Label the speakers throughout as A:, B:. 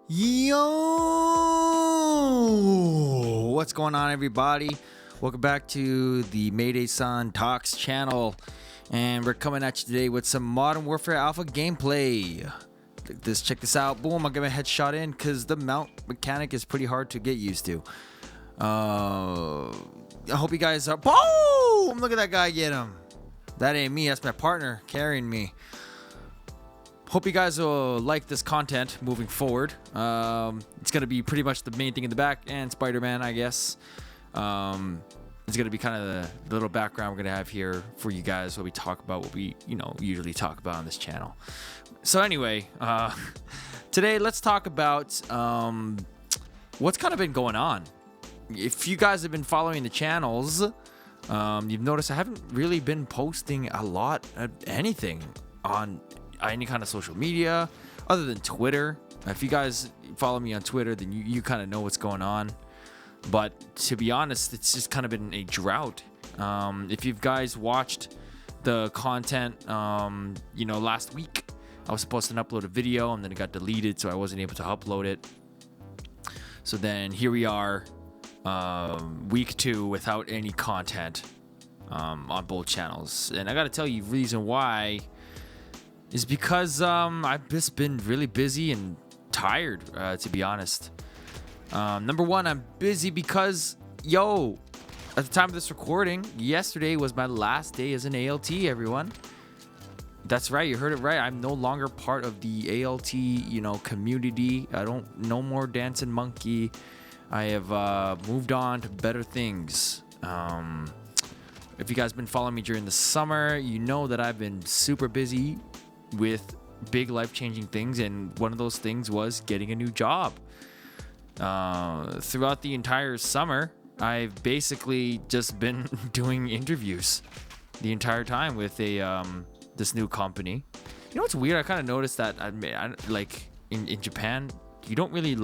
A: Yo, what's going on, everybody? Welcome back to the Maydaysan TALKS channel, and we're coming at you today with some Modern Warfare Alpha gameplay. Check this out. Boom, I'll give a headshot in because the mount mechanic is pretty hard to get used to. I hope you guys are. Boom! Look at that guy get him. That ain't me. That's my partner carrying me. Hope you guys will like this content moving forward. It's going to be pretty much the main thing in the back, and Spider-Man, I guess. It's going to be kind of the little background we're going to have here for you guys, what we talk about, what we usually talk about on this channel. So anyway, today let's talk about what's kind of been going on. If you guys have been following the channels, you've noticed I haven't really been posting a lot of anything on any kind of social media other than Twitter. If you guys follow me on Twitter, then you kind of know what's going on. But to be honest, it's just kind of been a drought. If you guys watched the content, last week, I was supposed to upload a video and then it got deleted, so I wasn't able to upload it. So then here we are, week 2 without any content on both channels. And I got to tell you, reason why is because I've just been really busy and tired, to be honest. Number one, I'm busy because, at the time of this recording, yesterday was my last day as an ALT, everyone. That's right, you heard it right. I'm no longer part of the ALT, community. No more dancing monkey. I have moved on to better things. If you guys been following me during the summer, you know that I've been super busy with big life-changing things, and one of those things was getting a new job. Throughout the entire summer, I've basically just been doing interviews the entire time with this new company. You know what's weird? I kind of noticed that in Japan, you don't really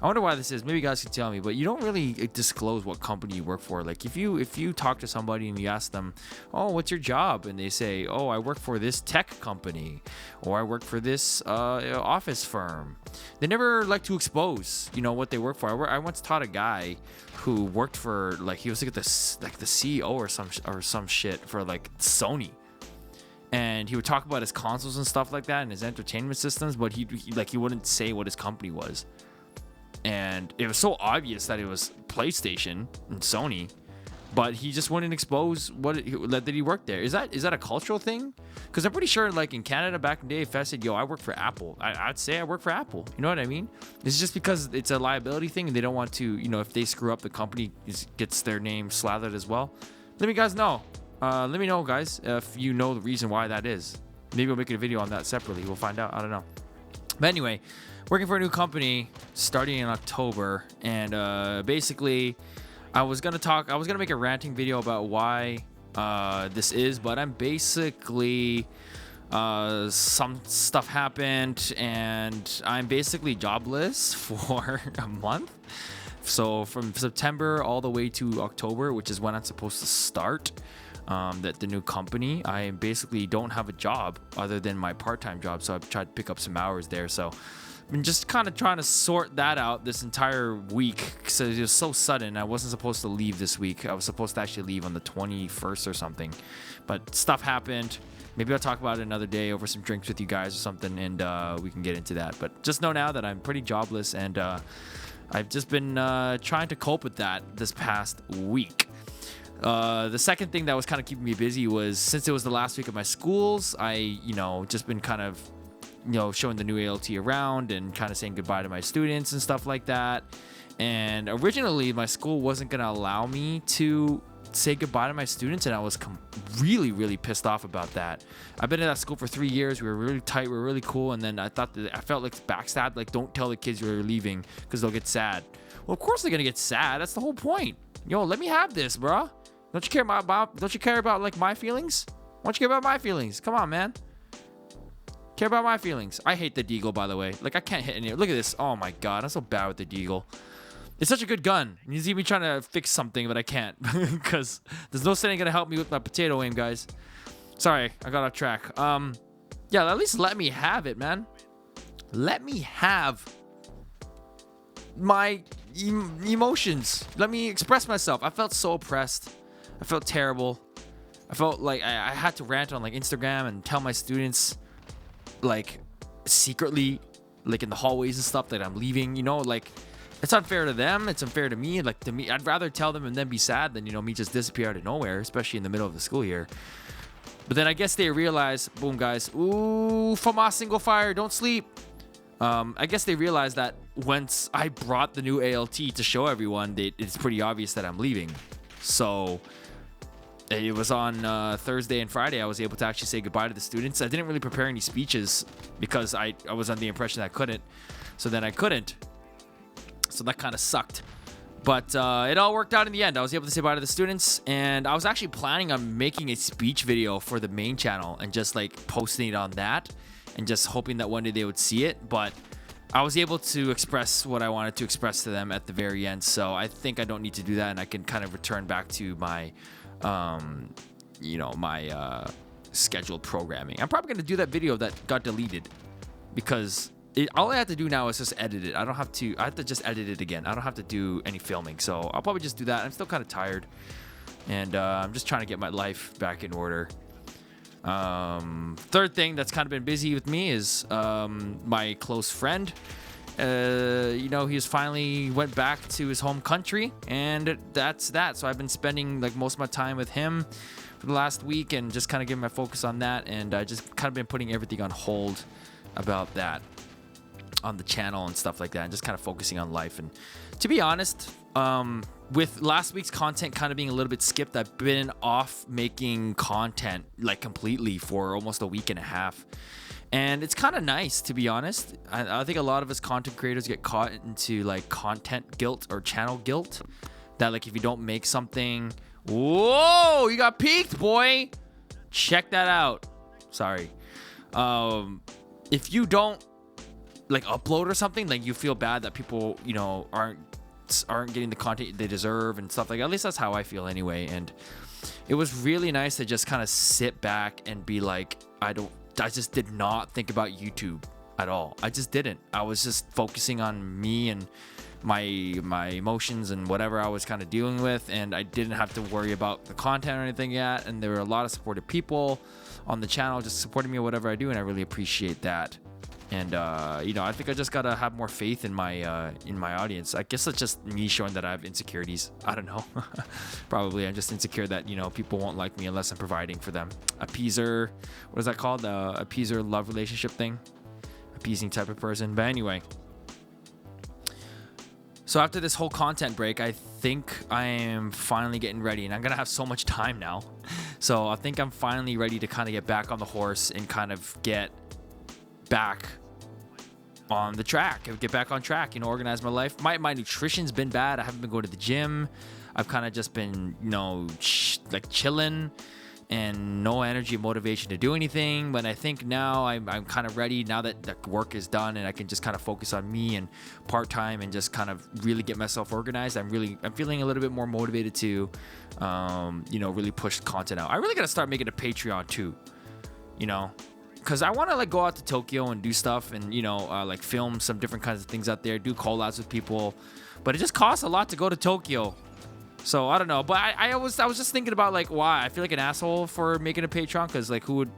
A: I wonder why this is. Maybe you guys can tell me, but you don't really disclose what company you work for. Like if you talk to somebody and you ask them, "Oh, what's your job?" and they say, "Oh, I work for this tech company," or "I work for this office firm," they never like to expose, what they work for. I once taught a guy who worked for he was the CEO or some shit for Sony. And he would talk about his consoles and stuff like that and his entertainment systems, but he wouldn't say what his company was. And it was so obvious that it was PlayStation and Sony, but he just wouldn't expose that he worked there. Is that a cultural thing? Because I'm pretty sure in Canada back in the day, if I said, I work for Apple, I'd say I work for Apple. You know what I mean? It's just because it's a liability thing and they don't want to, if they screw up, the company gets their name slathered as well. Let me guys know. Let me know, guys, if you know the reason why that is. Maybe we'll make a video on that separately. We'll find out. I don't know. But anyway, working for a new company starting in October, and basically I was gonna make a ranting video about why this is, but I'm basically some stuff happened and I'm basically jobless for a month. So from September all the way to October, which is when I'm supposed to start the new company, I basically don't have a job other than my part-time job. So I've tried to pick up some hours there. So I've been just kind of trying to sort that out this entire week because it was so sudden. I wasn't supposed to leave this week. I was supposed to actually leave on the 21st or something, but stuff happened. Maybe I'll talk about it another day over some drinks with you guys or something, and we can get into that. But just know now that I'm pretty jobless, and I've just been trying to cope with that this past week. The second thing that was kind of keeping me busy was, since it was the last week of my schools, I, just been kind of, showing the new ALT around and kind of saying goodbye to my students and stuff like that. And originally, my school wasn't going to allow me to say goodbye to my students, and I was really, really pissed off about that. I've been in that school for 3 years. We were really tight. We were really cool. And then I felt like backstabbed. Don't tell the kids you're leaving because they'll get sad. Well, of course they're going to get sad. That's the whole point. Let me have this, bro. Don't you care about my feelings? Why don't you care about my feelings? Come on, man. Care about my feelings. I hate the Deagle, by the way. I can't hit any. Look at this. Oh my god, I'm so bad with the Deagle. It's such a good gun. You see me trying to fix something, but I can't because there's no setting gonna help me with my potato aim, guys. Sorry, I got off track. Yeah, at least let me have it, man. Let me have my emotions. Let me express myself. I felt so oppressed. I felt terrible. I felt like I had to rant on like Instagram and tell my students like secretly, like in the hallways and stuff, that I'm leaving. You know, like it's unfair to them. It's unfair to me. Like to me, I'd rather tell them and then be sad than, you know, me just disappear out of nowhere, especially in the middle of the school year. But then I guess they realize, boom, guys, ooh, FAMAS single fire, don't sleep. I guess they realized that once I brought the new ALT to show everyone, it's pretty obvious that I'm leaving. So it was on Thursday and Friday I was able to actually say goodbye to the students. I didn't really prepare any speeches because I was under the impression that I couldn't. So then I couldn't. So that kind of sucked. But it all worked out in the end. I was able to say bye to the students, and I was actually planning on making a speech video for the main channel and just like posting it on that and just hoping that one day they would see it. But I was able to express what I wanted to express to them at the very end. So I think I don't need to do that, and I can kind of return back to my, you know, my scheduled programming. I'm probably going to do that video that got deleted because all I have to do now is just edit it. I have to just edit it again. I don't have to do any filming. So I'll probably just do that. I'm still kind of tired. And I'm just trying to get my life back in order. Third thing that's kind of been busy with me is my close friend. You know, he's finally went back to his home country. And that's that. So I've been spending like most of my time with him for the last week and just kind of getting my focus on that. And I just kind of been putting everything on hold about that on the channel and stuff like that, and just kind of focusing on life. And to be honest, with last week's content kind of being a little bit skipped, I've been off making content like completely for almost a week and a half, and it's kind of nice, to be honest. I think a lot of us content creators get caught into like content guilt or channel guilt, that like if you don't make something, whoa, you got peaked, boy, check that out. Sorry. If you don't like upload or something, like you feel bad that people, you know, aren't getting the content they deserve and stuff like that. At least that's how I feel anyway. And it was really nice to just kind of sit back and be like, I just did not think about YouTube at all. I just didn't. I was just focusing on me and my emotions and whatever I was kind of dealing with, and I didn't have to worry about the content or anything yet. And there were a lot of supportive people on the channel just supporting me or whatever I do, and I really appreciate that. And you know, I think I just gotta have more faith in my audience. I guess it's just me showing that I have insecurities. I don't know. Probably I'm just insecure that, you know, people won't like me unless I'm providing for them. Appeaser, what is that called? Appeaser love relationship thing. Appeasing type of person. But anyway. So after this whole content break, I think I am finally getting ready, and I'm gonna have so much time now. So I think I'm finally ready to kind of get back on the horse and kind of get back on the track, get back on track, you know, organize my life. My nutrition's been bad. I haven't been going to the gym. I've kind of just been, you know, like chilling and no energy and motivation to do anything. But I think now I'm kind of ready, now that the work is done and I can just kind of focus on me and part-time and just kind of really get myself organized. I'm feeling a little bit more motivated to, you know, really push content out. I really got to start making a Patreon too, you know, because I want to like go out to Tokyo and do stuff and, you know, like film some different kinds of things out there, do collabs with people, but it just costs a lot to go to Tokyo. So I don't know, but I was just thinking about like why I feel like an asshole for making a Patreon, because like who would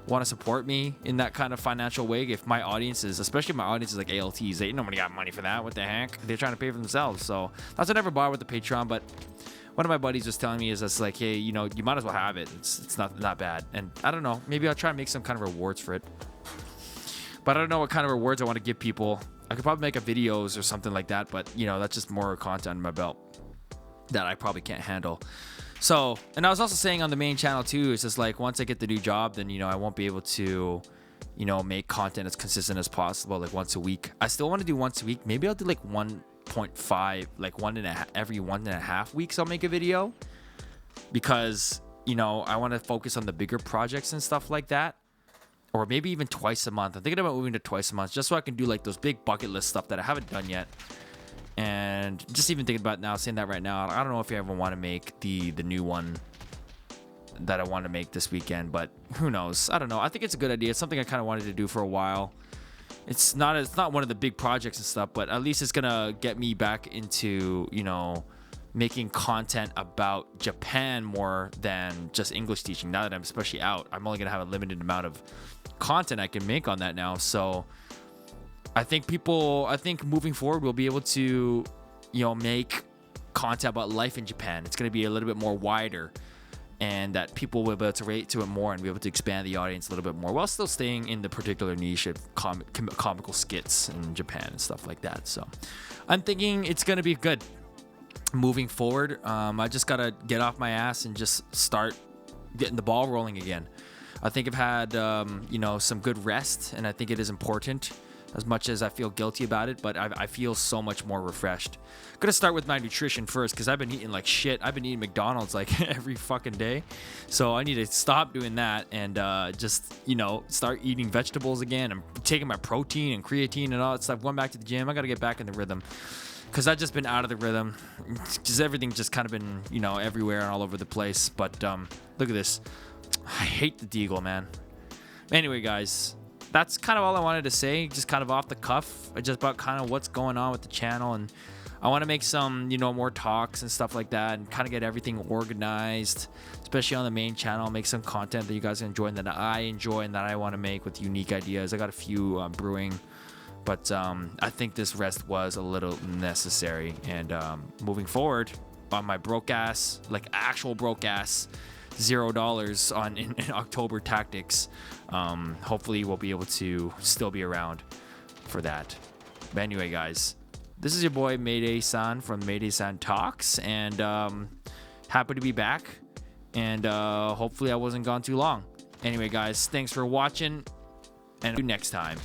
A: want to support me in that kind of financial way if my audiences, especially my audiences like ALTs, they nobody got money for that. What the heck? They're trying to pay for themselves. So that's what I never bought with the Patreon. But one of my buddies was telling me is just like, hey, you know, you might as well have it. It's not bad. And I don't know, maybe I'll try and make some kind of rewards for it. But I don't know what kind of rewards I want to give people. I could probably make a videos or something like that, but you know, that's just more content in my belt that I probably can't handle. So, and I was also saying on the main channel too, it's just like once I get the new job, then, you know, I won't be able to, you know, make content as consistent as possible, like once a week. I still want to do once a week. Maybe I'll do like 1.5, like every 1.5 weeks I'll make a video, because, you know, I want to focus on the bigger projects and stuff like that. Or maybe even twice a month. I'm thinking about moving to twice a month just so I can do like those big bucket list stuff that I haven't done yet. And just even thinking about now, saying that right now, I don't know if you ever want to make the new one that I want to make this weekend, but who knows? I don't know. I think it's a good idea. It's something I kind of wanted to do for a while. it's not one of the big projects and stuff, but at least it's gonna get me back into, making content about Japan more than just English teaching. Now that I'm especially out, I'm only gonna have a limited amount of content I can make on that now. So I think moving forward we'll be able to, make content about life in Japan. It's gonna be a little bit more wider, and that people will be able to relate to it more and be able to expand the audience a little bit more while still staying in the particular niche of comical skits in Japan and stuff like that. So I'm thinking it's gonna be good moving forward. I just gotta get off my ass and just start getting the ball rolling again. I think I've had some good rest, and I think it is important, as much as I feel guilty about it, but I feel so much more refreshed. I'm gonna start with my nutrition first, because I've been eating like shit. I've been eating McDonald's like every fucking day, so I need to stop doing that and just start eating vegetables again. I'm taking my protein and creatine and all that stuff. Going back to the gym. I gotta get back in the rhythm, because I've just been out of the rhythm. Just everything just kind of been everywhere and all over the place. But look at this. I hate the Deagle, man. Anyway, guys, that's kind of all I wanted to say, just kind of off the cuff, just about kind of what's going on with the channel. And I want to make some, more talks and stuff like that, and kind of get everything organized, especially on the main channel, make some content that you guys enjoy and that I enjoy and that I want to make with unique ideas. I got a few brewing, but I think this rest was a little necessary. And moving forward on my broke ass, like actual broke ass, $0 on in October tactics, hopefully we'll be able to still be around for that. But anyway, guys, this is your boy Maydaysan from Maydaysan Talks, and happy to be back, and hopefully I wasn't gone too long. Anyway, guys, thanks for watching, and see you next time.